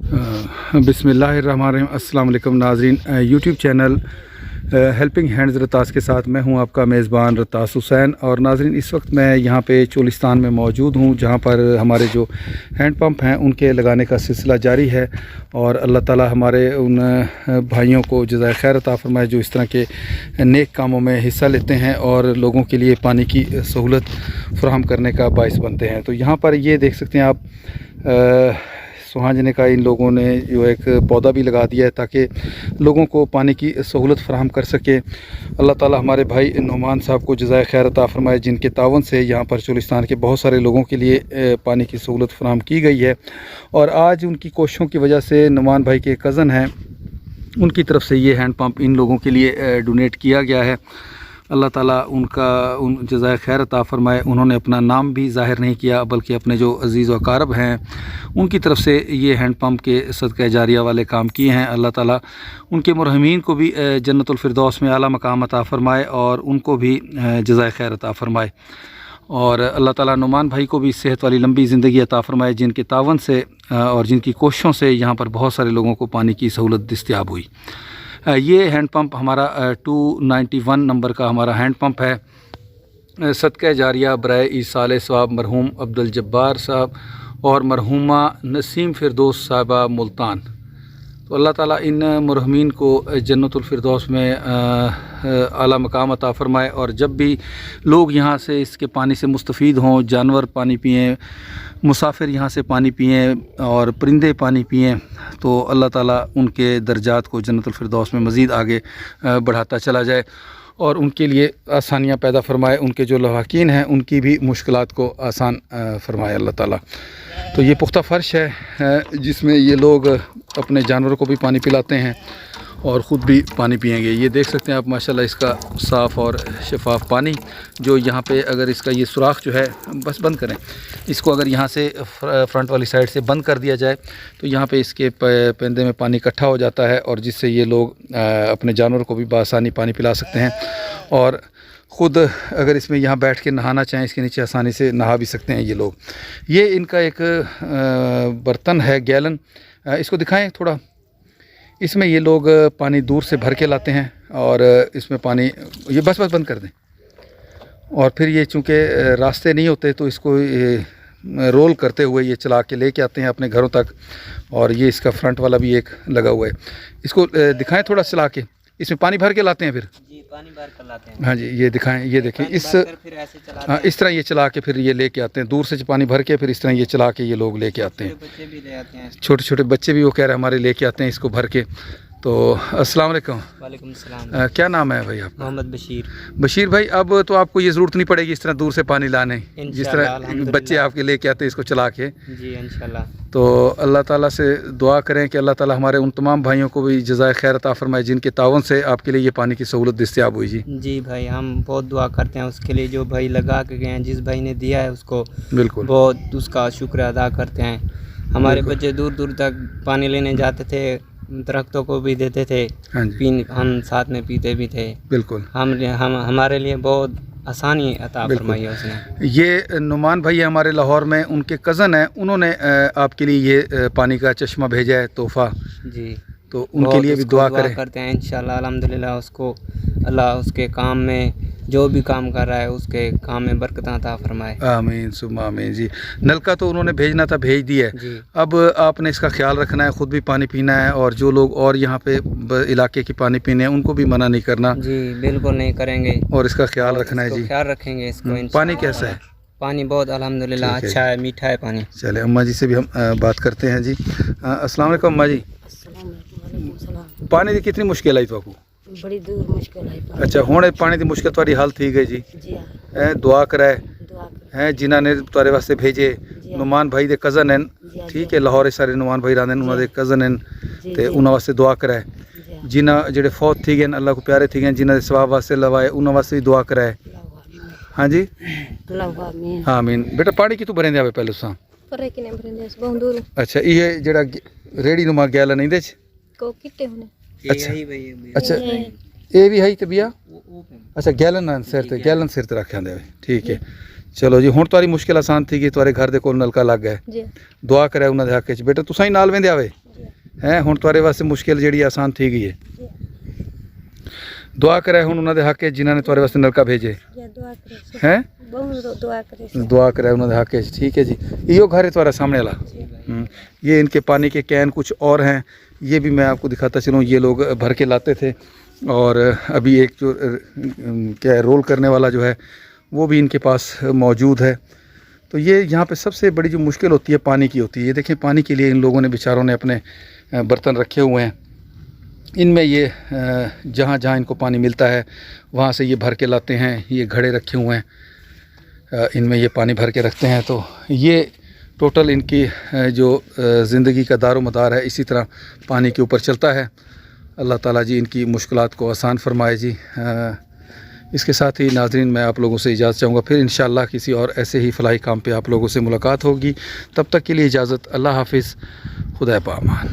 बिस्मिल्लाहिर्रहमानिर्रहीम। अस्सलाम वालेकुम नाज़रीन, यूट्यूब चैनल हेल्पिंग हैंड्स रतास के साथ मैं हूं आपका मेज़बान रतास हुसैन। और नाज़रीन, इस वक्त मैं यहां पे चोलिस्तान में मौजूद हूं, जहां पर हमारे जो हैंड पंप हैं उनके लगाने का सिलसिला जारी है। और अल्लाह ताला हमारे उन भाइयों को जज़ाए खैर अता फरमाए जो इस तरह के नेक कामों में हिस्सा लेते हैं और लोगों के लिए पानी की सहूलत फ़राहम करने का बाइस बनते हैं। तो यहाँ पर ये देख सकते हैं आप सुहांजने का इन लोगों ने जो एक पौधा भी लगा दिया है ताकि लोगों को पानी की सहूलत फ़राहम कर सके। अल्लाह ताला हमारे भाई नुमान साहब को जज़ाए खैर अता फ़रमाए, जिनके तावन से यहाँ पर चोलिस्तान के बहुत सारे लोगों के लिए पानी की सहूलत फ़राहम की गई है। और आज उनकी कोशिशों की वजह से नुमान भाई के कज़न हैं, उनकी तरफ से ये हैंड पंप इन लोगों के लिए डोनेट किया गया है। अल्लाह ताला उन जज़ाए खैर अता फ़रमाए। उन्होंने अपना नाम भी ज़ाहिर नहीं किया, बल्कि अपने जो अज़ीज़ व अक़ारब हैं उनकी तरफ से ये हैंड पंप के सदक़ा जारिया वाले काम किए हैं। अल्लाह ताला उनके मुरहमीन को भी जन्नतुल फ़िरदौस में आला मकाम अता फ़रमाए और उनको भी जज़ाए खैर अता फ़रमाए। और अल्लाह ताला नुमान भाई को भी सेहत वाली लंबी ज़िंदगी अता फ़रमाए, जिनके तावन से और जिनकी कोशिशों से यहाँ पर बहुत सारे लोगों को पानी की सहूलत दस्तयाब हुई। ये हैंड पंप हमारा 291 नंबर का हमारा हैंड पंप है। सदक़ा जारिया बराए ईसाले सवाब मरहूम अब्दुल जब्बार साहब और मरहूमा नसीम फ़िरदौस साहिबा मुल्तान। तो अल्लाह ताला इन मुरहमीन को जन्नतुल फ़िरदौस में आला मकाम अता फ़रमाए। और जब भी लोग यहाँ से इसके पानी से मुस्तफ़ीद हों, जानवर पानी पिएँ, मुसाफिर यहाँ से पानी पिएँ और परिंदे पानी पिएँ, तो अल्लाह ताला उनके दर्जात को जन्नतुल फ़िरदौस में मज़ीद आगे बढ़ाता चला जाए और उनके लिए आसानियाँ पैदा फ़रमाए। उनके जो लवाकीन हैं उनकी भी मुश्किलात को आसान फ़रमाए अल्लाह ताला। तो ये पुख्ता फ़र्श है जिसमें ये लोग अपने जानवरों को भी पानी पिलाते हैं और ख़ुद भी पानी पिएंगे। ये देख सकते हैं आप माशाल्लाह इसका साफ़ और शफाफ पानी जो यहाँ पे, अगर इसका ये सुराख जो है बस बंद करें इसको, अगर यहाँ से फ्रंट वाली साइड से बंद कर दिया जाए तो यहाँ पे इसके पेंदे में पानी इकट्ठा हो जाता है और जिससे ये लोग अपने जानवरों को भी बआसानी पानी पिला सकते हैं। और ख़ुद अगर इसमें यहाँ बैठ के नहाना चाहें, इसके नीचे आसानी से नहा भी सकते हैं ये लोग। ये इनका एक बर्तन है गैलन, इसको दिखाएं थोड़ा। इसमें ये लोग पानी दूर से भर के लाते हैं और इसमें पानी ये बस बंद कर दें। और फिर ये चूँकि रास्ते नहीं होते तो इसको रोल करते हुए ये चला के लेके आते हैं अपने घरों तक। और ये इसका फ्रंट वाला भी एक लगा हुआ है, इसको दिखाएं थोड़ा चला के। इसमें पानी भर के लाते हैं फिर जी, पानी भर कर लाते हैं। हाँ जी, ये दिखाएं, ये देखें इस तरह ये चला के फिर ये लेके आते हैं, दूर से पानी भर के फिर इस तरह ये चला के ये लोग लेके आते हैं। बच्चे भी ले आते हैं, छोटे छोटे बच्चे भी वो कह रहे हैं हमारे लेके आते हैं इसको भर के। तो अस्सलाम वालेकुम। वालेकुम सलाम। क्या नाम है भाई आपका? मोहम्मद बशीर। बशीर भाई, अब तो आपको ये ज़रूरत नहीं पड़ेगी इस तरह दूर से पानी लाने, जिस तरह बच्चे आपके लेके आते हैं इसको चला के जी इंशाल्लाह। तो अल्लाह ताला से दुआ करें कि अल्लाह ताला हमारे उन तमाम भाइयों को भी जज़ाए खैर अता फ़रमाए जिनके तावन से आपके लिए ये पानी की सहूलत दस्तयाब हुई। जी भाई, हम बहुत दुआ करते हैं उसके लिए, जो भाई लगा के गए हैं, जिस भाई ने दिया है उसको बिल्कुल बहुत उसका शुक्र अदा करते हैं। हमारे बच्चे दूर दूर तक पानी लेने जाते थे, दरख्तों को भी देते थे, हम साथ में पीते भी थे। बिल्कुल हम हमारे लिए बहुत आसानी अता फरमाई है उसने। ये नुमान भाई हमारे लाहौर में, उनके कज़न हैं, उन्होंने आपके लिए ये पानी का चश्मा भेजा है तोहफ़ा जी। तो उनके लिए भी दुआ करते हैं इंशाल्लाह। अल्हम्दुलिल्लाह उसको अल्लाह उसके काम में जो भी काम कर रहा है उसके काम में बरकत अता फरमाए। आमीन सुम्मा आमीन जी। नलका तो उन्होंने भेजना था, भेज दिया है। अब आपने इसका ख्याल रखना है, ख़ुद भी पानी पीना है और जो लोग और यहाँ पे इलाके की पानी पीने हैं उनको भी मना नहीं करना जी, बिल्कुल नहीं करेंगे। और इसका ख्याल रखना है जी, ख्याल रखेंगे इसको। पानी कैसा है? पानी बहुत अल्हम्दुलिल्लाह अच्छा है, मीठा है पानी। चले अम्मा जी से भी हम बात करते हैं जी। अस्सलाम वालेकुम अम्मा जी। पानी की कितनी मुश्किल आई तो आपको? बड़ी दूर मुश्किल है। अच्छा, हुणे पानी की मुश्किल थोड़ी हल थी गई जी। दुआ कराए हैं जिन्होंने तुहारे वास्ते भेजे। नुमान भाई दे कज़न हैं, ठीक है, लाहौर सारे नुमान भाई रहंदे, उन्होंने कज़न हैं ते उन्होंने वास्ते दुआ कराए। जिन्हें जेडे फौत थी गए अल्लाह को प्यारे थी गए, जिन्हें सवाब वास्ते लवाए उन्होंने वास्ते भी दुआ कराए। हाँ जी हाँ आमीन। बेटा पानी की तू भरेंदे आवे पहले सा? अच्छा, ये जेड़ा रेडी नुमा गैल नहीं दे को किते होने। अच्छा, ये भी है तबिया। अच्छा, गैलन सिर ते रखे आंदे। ठीक है, चलो जी। हुण तुहारी मुश्किल आसान थी कि तुहारे घर दे कोल नलका लग गए। दुआ करे उन्हां दे हक च। बेटा तुसां ही नाल वेंदे आवे? हैं हुण तुहाडे वास्ते मुश्किल जिहड़ी आसान थी गई है। दुआ करे हुण उन्हां दे हक च जिन्हां ने तुहाडे वास्ते नलका भेजे हैं, दुआ करे उन्हां दे हक च। ठीक है जी, इहो घर है तुहाडा सामने वाला। ये इनके पानी के कैन कुछ और हैं, ये भी मैं आपको दिखाता चलूँ। ये लोग भर के लाते थे और अभी एक जो क्या रोल करने वाला जो है वो भी इनके पास मौजूद है। तो ये यहाँ पे सबसे बड़ी जो मुश्किल होती है पानी की होती है। ये देखें पानी के लिए इन लोगों ने बेचारों ने अपने बर्तन रखे हुए हैं, इनमें ये जहाँ जहाँ इनको पानी मिलता है वहाँ से ये भर के लाते हैं। ये घड़े रखे हुए हैं, इनमें ये पानी भर के रखते हैं। तो ये टोटल इनकी जो ज़िंदगी का दारो मदार है इसी तरह पानी के ऊपर चलता है। अल्लाह ताला जी इनकी मुश्किलात को आसान फरमाए जी। इसके साथ ही नाज़रीन मैं आप लोगों से इजाज़त चाहूँगा, फिर इंशाअल्लाह किसी और ऐसे ही फलाही काम पे आप लोगों से मुलाकात होगी। तब तक के लिए इजाज़त, अल्लाह हाफिज़, खुदा पामान।